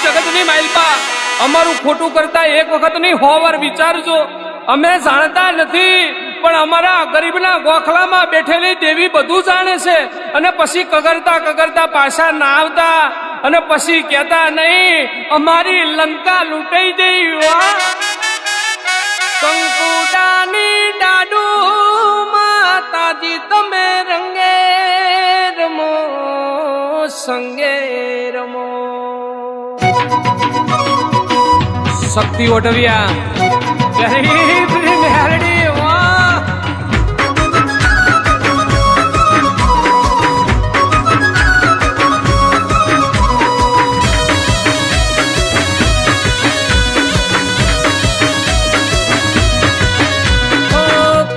જગતની માલપા અમારું ખોટું કરતા એક વખત નહીં 100 વાર વિચારજો. અમે જાણતા નથી પણ અમારા ગરીબના ગોખલામાં બેઠેલી દેવી બધું જાણે છે. અને પછી કગરતા પાછા ના આવતા અને પછી કહેતા નહીં અમારી લંકા લૂંટાઈ ગઈ. કંકુડાની ડાડુ માતાજી તમે રંગે રમો સંગે રમો. શક્તિ ઓઢવ્યા ગરીબની મેરડી વાહ.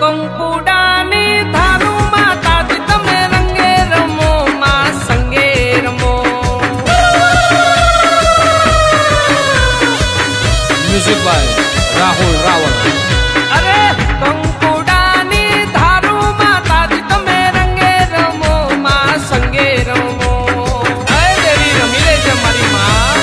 કંકુડાની ધારું માતાજી તમે રંગે રમો માં સંગે રમો. Music by Rahul Raval. અરે કંકુડાની ધારું માતાજી તમે રંગે રમો માં સંગે રમો. અરે દેવી રમી લે છે મારી માં.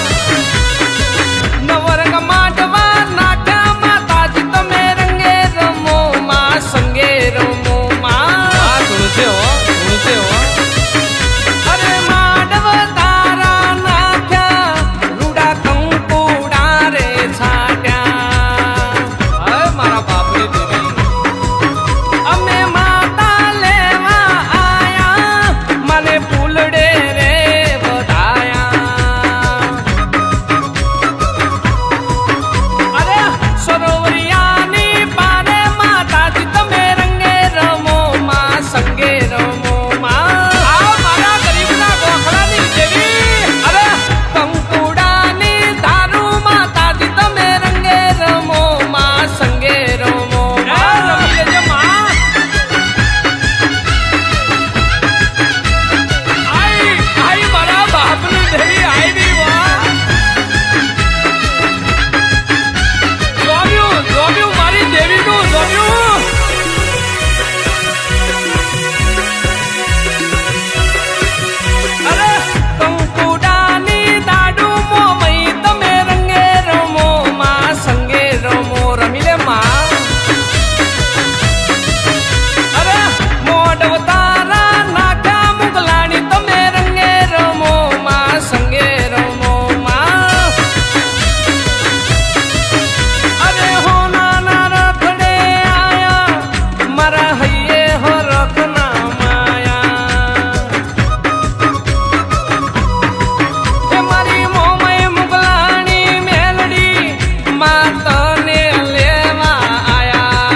નવરંગ માંડવા નાખ્યા માતાજી તમે રંગે રમો માં સંગે રમો માં. ધૂણશે હો ધૂણશે હો. અરે માંડવ તારા નાખ્યા રૂડા કંકુડા રે છાટ્યા. મારા બાપરે દેવી અમે માતા લેવા આયા મને ફૂલડે રે વધાયા. અરે સરોવરિયાની પારે માતાજી તમે રંગે રમો માં સંગે રમો માં. આ મારા ગરીબના ગોખલાની દેવી. અરે કંકુડાની ધારું માતાજી તમે રંગે રમો માં સંગે રમો માં. રમી લેજે માં. આઈ મારા બાપની દેવી આવી વાહ. જોમ્યું મારી દેવીનું જોમ્યું. અરે કંકુડાની દાડુ મોમઈ તમે રંગે રમો માં સંગે રમો. રમી લે માં. અરે મોઢવ તારા નાખ્યા મુગલાણી તમે રંગે રમો માં સંગે રમો માં. અરે હોનાના રખડે આયા મારા હૈયે હો રખના માયા. હે મારી મોમઈ મુગલાણી મેલડી માં તને લેવા આયા.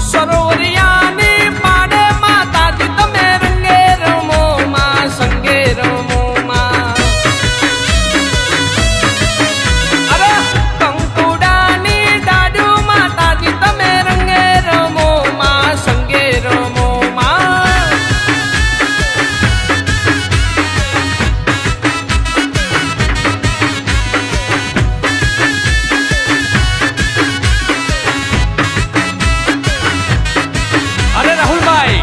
સરોવરિયાની પાડે માતાજી તમે રંગે રમો માં સંગે રમો માં. અરે કંકુડાની ડાડુ માતાજી તમે રંગે રમો માં સંગે રમો માં. અરે રાહુલભાઈ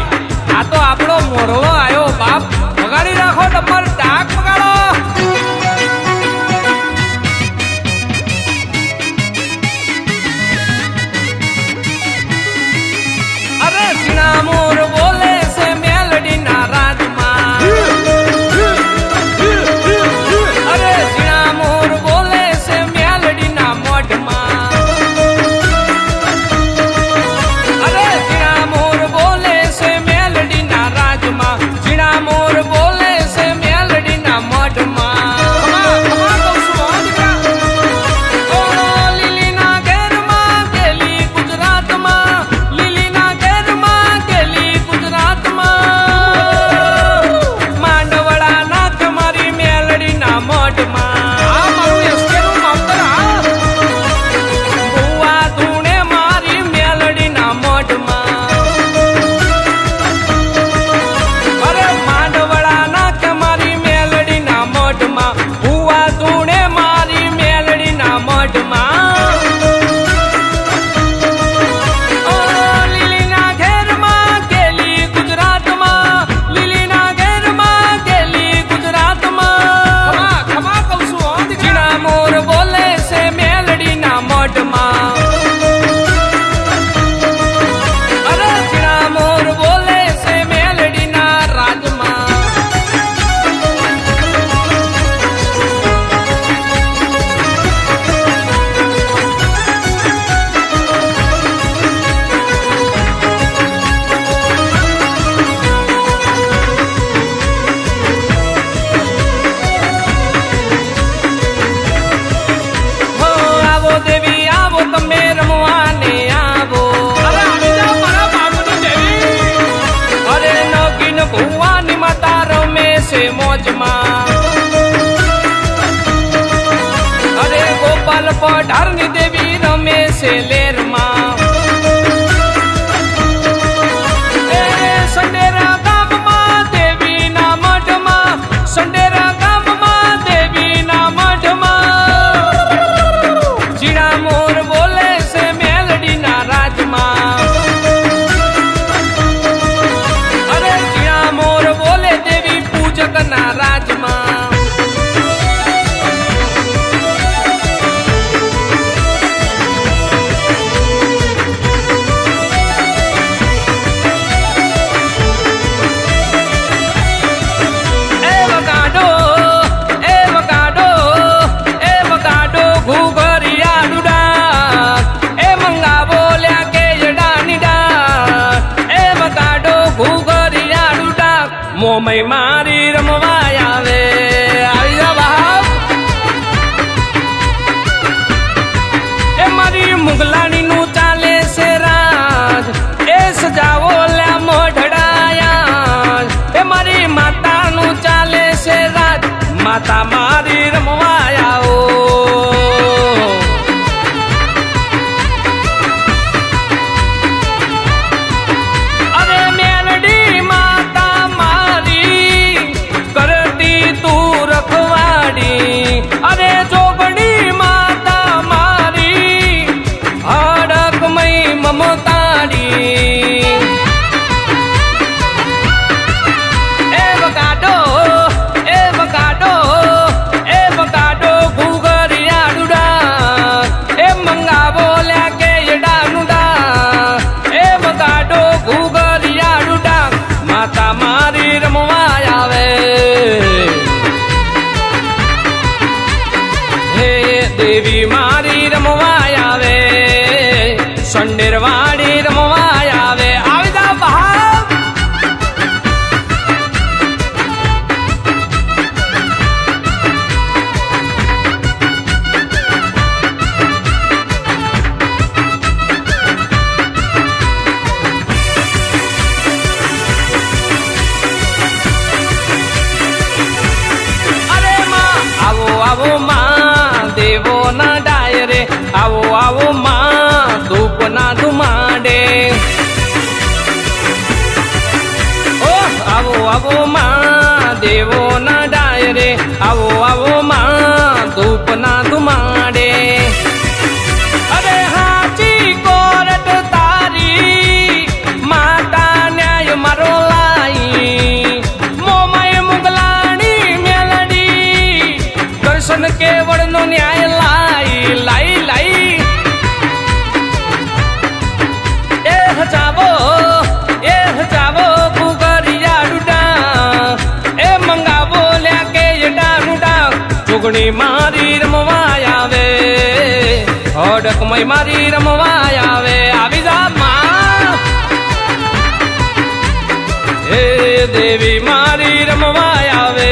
આ તો આપણો મોરલો આવ્યો બાપ. વગાડી રાખો ડમર ડાક વગાડો. અરે ઝીણા મોર બોલે છે મેલડીના રાજમાં. અરે ઝીણા મોર બોલે છે મેલડીના મોઢમાં. અરે ઝીણા મોર બોલે છે મેલડીના રાજમાં. ઝીણા મોર બોલે છે મેલડીના મોઢમાં. લીલીના ઘેરમાં ગેલી ગુજરાતમાં. લીલીના ઘેરમાં ગેલી છે મોજમાં. અરે ગોપાલ પઢારની દેવી રમે છે લેરમાં. સંડેરા ગામમાં દેવીના મઢમાં, સંડેરા ગામમાં દેવીના મઢમાં ઝીણા મોર બોલે છે મેલડીના રાજમાં. અરે ઝીણા મોર બોલે દેવી પૂજકના રાજમાં. મોમય મારી રમવા આવે. આવી જા બાપ. એ મારી મુગલાણી નું ચાલે છે રાજ, એ સજાવો લ્યા મોઢડાયા. એ મારી માતા નું ચાલે છે રાજ, માતા મારી રમવા આવો. અરે જોગણી માતા મારી હડકમય મમતાડી. એ બગાડો એ બગાડો એ બગાડો ઘૂઘરિયા ડુડા. એ મંગાવો લ્યા કે ડાનુડા. એ બગાડો ઘૂઘરિયા ડુડા, માતા મારી રમવા આવે. દેવી મારી રમવા આવે, સંડેરવાડી રમવા આવે. આવી જા ભાવ. અરે માં આવો આવો માં દેવો ના ડાયરે, આવો આવો માં ધૂપ ના ધુમાડે. ઓ આવો આવો માં દેવો ના ડાયરે, આવો આવો માં ધૂપ ના ધુમાડે. અરે હાચી કોરટ તારી માતા ન્યાય મારો લાઈ. મોમાય મુગલાણી મેલડી દર્શન કેવળ નો ન્યાય લાઈ લાઈ લાઈ. એ હજાવો ઘૂઘરિયા ડુડા. એ મંગાવો લ્યા કે ડાનુડા, જોગણી મારી રમવા આવે, હડકમય મારી રમવા આવે. આવી જા માં. એ દેવી મારી રમવા આવે.